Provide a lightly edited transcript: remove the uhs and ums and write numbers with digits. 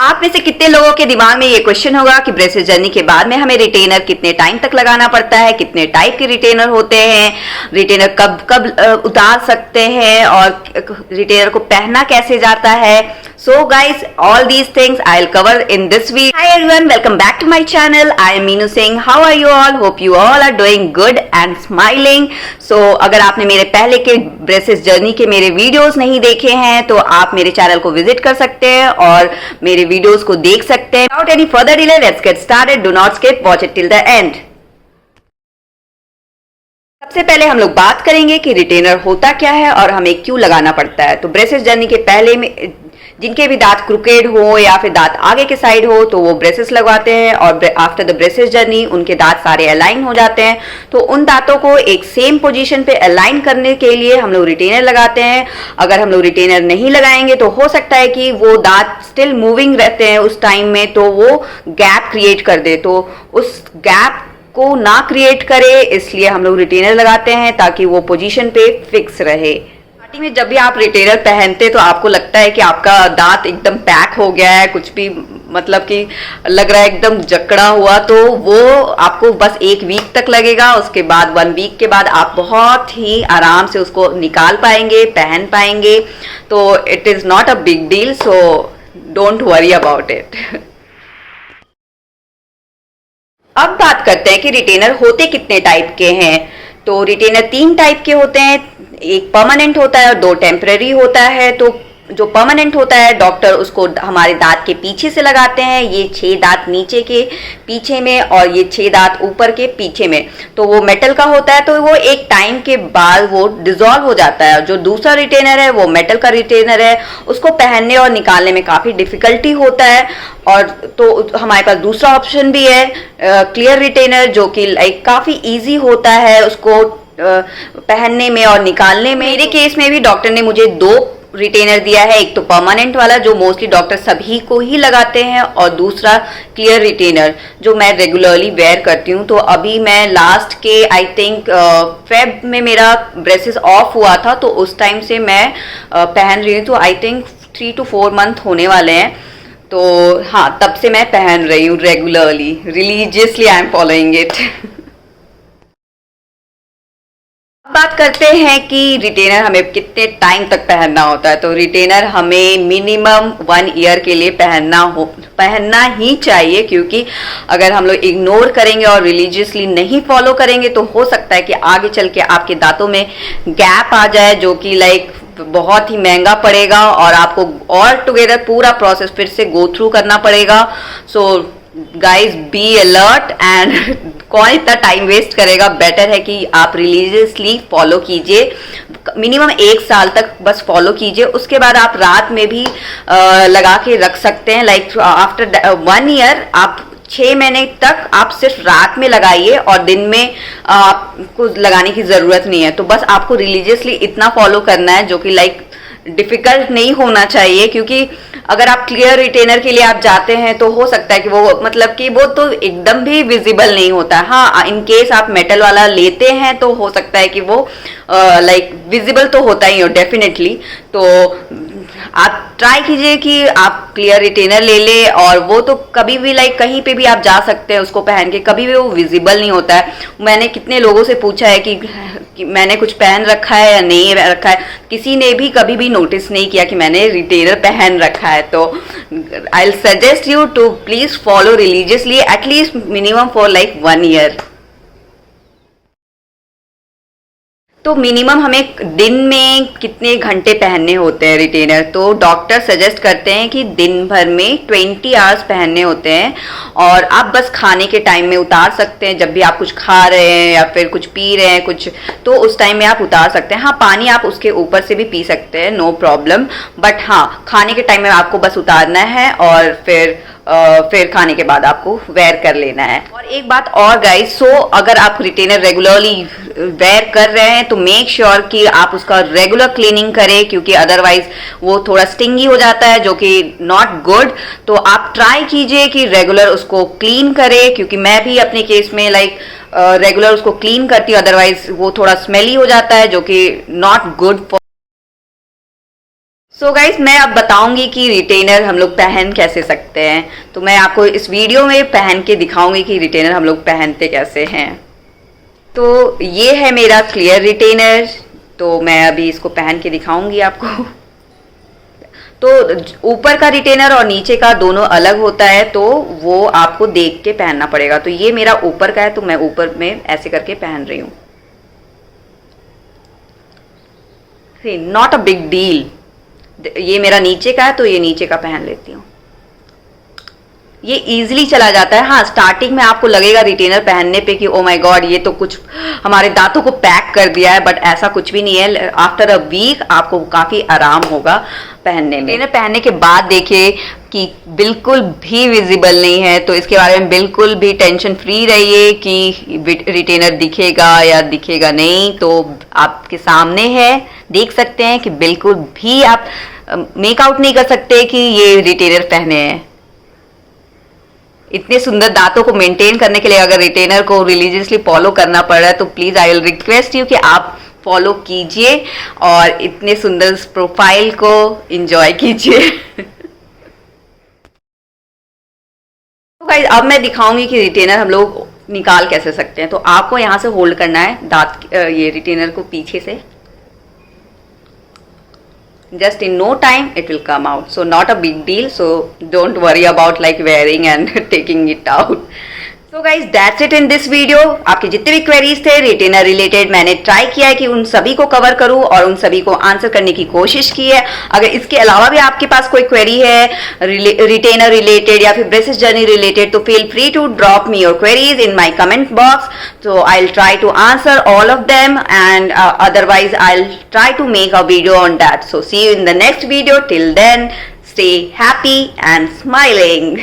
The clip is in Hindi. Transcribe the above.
आप में से कितने लोगों के दिमाग में ये क्वेश्चन होगा कि ब्रेसेस जर्नी के बाद में हमें रिटेनर कितने टाइम तक लगाना पड़ता है, कितने टाइप के रिटेनर होते हैं, रिटेनर कब कब उतार सकते हैं और रिटेनर को पहना कैसे जाता है। So guys, all these things I'll cover in this video. Hi everyone, welcome back to my channel. I am Meenu Singh. How are you all? Hope you all are doing good and smiling. So अगर आपने मेरे पहले के ब्रेसेस जर्नी के मेरे वीडियोस नहीं देखे हैं तो आप मेरे चैनल को विजिट कर सकते हैं और मेरे वीडियोस को देख सकते हैं। Without any further delay, let's get started. Do not skip. Watch it till the end. सबसे पहले हम लोग बात करेंगे कि रिटेनर होता क्या है और हमें क्यों लगाना पड़ता है। तो ब्रेसेस जर्नी के पहले में जिनके भी दांत क्रुकेड हो या फिर दांत आगे के साइड हो तो वो ब्रेसेस लगवाते हैं और आफ्टर द ब्रेसेस जर्नी उनके दांत सारे अलाइन हो जाते हैं। तो उन दांतों को एक सेम पोजीशन पे अलाइन करने के लिए हम लोग रिटेनर लगाते हैं। अगर हम लोग रिटेनर नहीं लगाएंगे तो हो सकता है कि वो दांत स्टिल मूविंग रहते हैं उस टाइम में, तो वो गैप क्रिएट कर दे। तो उस गैप को ना क्रिएट करे इसलिए हम लोग रिटेनर लगाते हैं ताकि वो पोजीशन पे फिक्स रहे। स्टार्टिंग में जब भी आप रिटेनर पहनते तो आपको लगता है कि आपका दांत एकदम पैक हो गया है, कुछ भी मतलब कि लग रहा है एकदम जकड़ा हुआ, तो वो आपको बस 1 वीक तक लगेगा। उसके बाद 1 वीक के बाद आप बहुत ही आराम से उसको निकाल पाएंगे, पहन पाएंगे। तो it is not a big deal, so don't worry about it. अब बात करते हैं कि रिटेनर होते कितने टाइप के हैं। तो रिटेनर 3 टाइप के होते हैं, एक परमानेंट होता है और 2 टेम्पररी होता है। तो जो परमानेंट होता है डॉक्टर उसको हमारे दांत के पीछे से लगाते हैं, ये 6 दांत नीचे के पीछे में और ये 6 दांत ऊपर के पीछे में। तो वो मेटल का होता है, तो वो एक टाइम के बाद वो डिसॉल्व हो जाता है। जो दूसरा रिटेनर है वो मेटल का रिटेनर है, उसको पहनने और निकालने में काफ़ी डिफिकल्टी होता है। और तो हमारे पास दूसरा ऑप्शन भी है क्लियर रिटेनर, जो कि लाइक काफ़ी ईजी होता है उसको पहनने में और निकालने में। मेरे केस में भी डॉक्टर ने मुझे 2 रिटेनर दिया है, एक तो परमानेंट वाला जो मोस्टली डॉक्टर सभी को ही लगाते हैं और दूसरा क्लियर रिटेनर जो मैं रेगुलरली वेयर करती हूँ। तो अभी मैं लास्ट के आई थिंक फेब में मेरा ब्रेसेस ऑफ हुआ था, तो उस टाइम से मैं पहन रही हूँ। तो आई थिंक 3 to 4 मंथ होने वाले हैं। तो हाँ, तब से मैं पहन रही हूँ regularly, religiously I am following it. बात करते हैं कि रिटेनर हमें कितने टाइम तक पहनना होता है। तो रिटेनर हमें मिनिमम 1 ईयर के लिए पहनना ही चाहिए, क्योंकि अगर हम लोग इग्नोर करेंगे और रिलीजियसली नहीं फॉलो करेंगे तो हो सकता है कि आगे चल के आपके दांतों में गैप आ जाए, जो कि लाइक बहुत ही महंगा पड़ेगा और आपको ऑल टुगेदर पूरा प्रोसेस फिर से गो थ्रू करना पड़ेगा। So guys be alert and कौन इतना टाइम वेस्ट करेगा, बेटर है कि आप रिलीजियसली फॉलो कीजिए। मिनिमम 1 साल तक बस फॉलो कीजिए, उसके बाद आप रात में भी लगा के रख सकते हैं। लाइक आफ्टर 1 ईयर आप 6 महीने तक आप सिर्फ रात में लगाइए और दिन में आपको लगाने की ज़रूरत नहीं है। तो बस आपको रिलीजियसली इतना फॉलो करना है, जो कि लाइक डिफ़िकल्ट नहीं होना चाहिए। क्योंकि अगर आप क्लियर रिटेनर के लिए आप जाते हैं तो हो सकता है कि वो मतलब कि वो तो एकदम भी विजिबल नहीं होता है। हाँ, इन केस आप मेटल वाला लेते हैं तो हो सकता है कि वो लाइक विजिबल तो होता ही हो डेफिनेटली। तो आप ट्राई कीजिए कि आप क्लियर रिटेनर ले ले, और वो तो कभी भी लाइक कहीं पे भी आप जा सकते हैं उसको पहन के, कभी भी वो विजिबल नहीं होता है। मैंने कितने लोगों से पूछा है कि मैंने कुछ पहन रखा है या नहीं रखा है, किसी ने भी कभी भी नोटिस नहीं किया कि मैंने रिटेनर पहन रखा है। तो I will suggest you to please follow religiously at least minimum for like 1 year. तो मिनिमम हमें दिन में कितने घंटे पहनने होते हैं रिटेनर। तो डॉक्टर सजेस्ट करते हैं कि दिन भर में 20 आवर्स पहनने होते हैं, और आप बस खाने के टाइम में उतार सकते हैं। जब भी आप कुछ खा रहे हैं या फिर कुछ पी रहे हैं कुछ, तो उस टाइम में आप उतार सकते हैं। हाँ, पानी आप उसके ऊपर से भी पी सकते हैं, नो प्रॉब्लम, बट हाँ खाने के टाइम में आपको बस उतारना है और फिर खाने के बाद आपको वेयर कर लेना है। और एक बात और गाइज, सो अगर आप रिटेनर रेगुलरली वेयर कर रहे हैं तो मेक श्योर कि आप उसका रेगुलर क्लीनिंग करें, क्योंकि अदरवाइज वो थोड़ा स्टिंगी हो जाता है, जो कि नॉट गुड। तो आप ट्राई कीजिए कि रेगुलर उसको क्लीन करें, क्योंकि मैं भी अपने केस में लाइक रेगुलर उसको क्लीन करती हूँ, अदरवाइज वो थोड़ा स्मेली हो जाता है, जो कि not good for. So guys मैं अब बताऊंगी कि रिटेनर हम लोग पहन कैसे सकते हैं। तो मैं आपको इस वीडियो में पहन के दिखाऊंगी कि रिटेनर हम लोग पहनते कैसे हैं। तो ये है मेरा क्लियर रिटेनर, तो मैं अभी इसको पहन के दिखाऊंगी आपको। तो ऊपर का रिटेनर और नीचे का दोनों अलग होता है, तो वो आपको देख के पहनना पड़ेगा। तो ये मेरा ऊपर का है, तो मैं ऊपर में ऐसे करके पहन रही हूँ। Not a big deal. ये मेरा नीचे का है, तो ये नीचे का पहन लेती हूँ। ये इजीली चला जाता है। हाँ, स्टार्टिंग में आपको लगेगा रिटेनर पहनने पे कि ओ माय गॉड, ये तो कुछ हमारे दांतों को पैक कर दिया है, बट ऐसा कुछ भी नहीं है। आफ्टर अ वीक आपको काफी आराम होगा पहनने में। रिटेनर पहनने के बाद देखिए कि बिल्कुल भी विजिबल नहीं है, तो इसके बारे में बिल्कुल भी टेंशन फ्री रहिए कि रिटेनर दिखेगा या दिखेगा नहीं। तो आपके सामने है, देख सकते हैं कि बिल्कुल भी आप मेकआउट नहीं कर सकते कि ये रिटेनर पहने हैं। इतने सुंदर दांतों को मेंटेन करने के लिए अगर रिटेनर को रिलीजियसली फॉलो करना पड़ रहा है, तो please I will request you कि आप फॉलो कीजिए और इतने सुंदर प्रोफाइल को एंजॉय कीजिए। तो गाइस अब मैं दिखाऊंगी कि रिटेनर हम लोग निकाल कैसे सकते हैं। तो आपको यहाँ से होल्ड करना है दांत ये रिटेनर को पीछे से। Just in no time it will come out, so not a big deal, so don't worry about like wearing and taking it out. So guys that's it in this video. आपके जितने भी क्वेरीज थे रिटेनर रिलेटेड मैंने ट्राई किया है कि उन सभी को कवर करूं और उन सभी को आंसर करने की कोशिश की है। अगर इसके अलावा भी आपके पास कोई क्वेरी है रिटेनर रिलेटेड या फिर ब्रेसेस जर्नी रिलेटेड, तो feel free to drop me your queries in my comment box. So I'll try to answer all of them, and otherwise I'll try to make a video on that. So see you in the next video. Till then, stay happy and smiling.